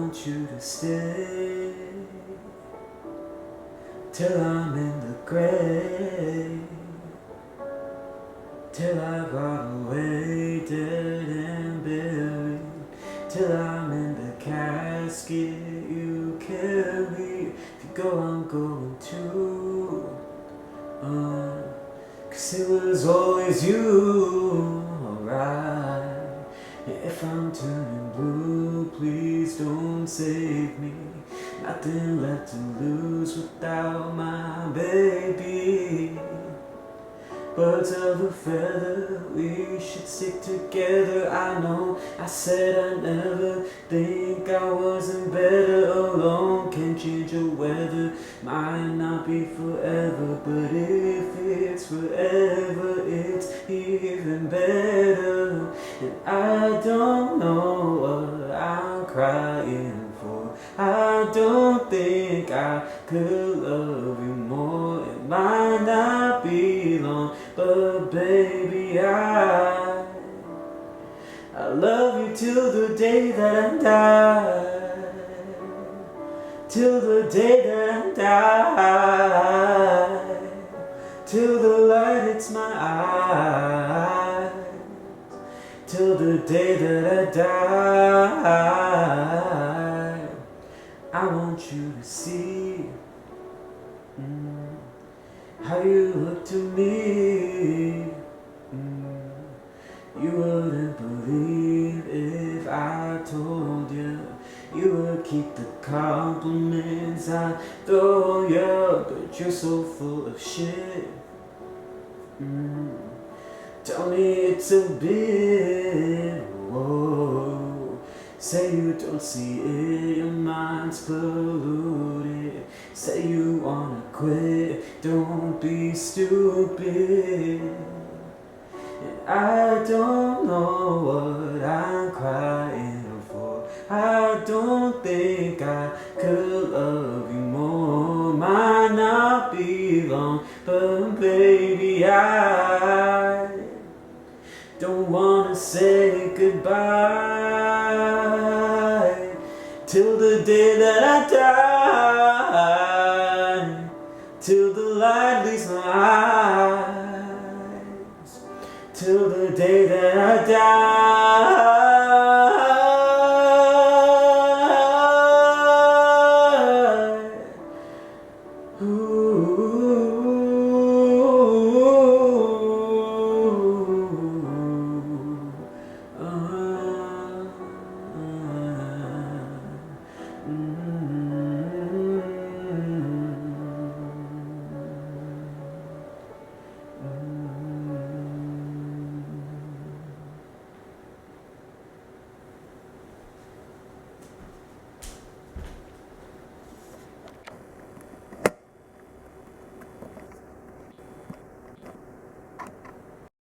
want you to stay till I'm in the grave, till I got away dead and buried, till I'm in the casket you carry. If you go, I'm going too. 'Cause it was always you, alright. If I'm turning blue, please don't save me. Nothing left to lose without my baby. Birds of a feather, we should stick together. I know I said I never think I wasn't better alone. Can't change the weather, might not be forever, but if it's forever, it's even better. And I don't know what I'm crying for. I don't think I could love you more. It might not be long, but baby, I love you till the day that I die. Till the day that I die. Till the light hits my eyes. Till the day that I die. I want you to see how you look to me. You wouldn't believe if I told you. You would keep the compliments I throw you, but you're so full of shit. Tell me it's a bit, whoa. Say you don't see it, your mind's polluted. Say you wanna quit, don't be stupid. And I don't know what I'm crying for. I don't think I could love you more. Might not be long, but baby, I don't wanna say goodbye till the day that I die, till the light leaves my eyes, till the day that I die.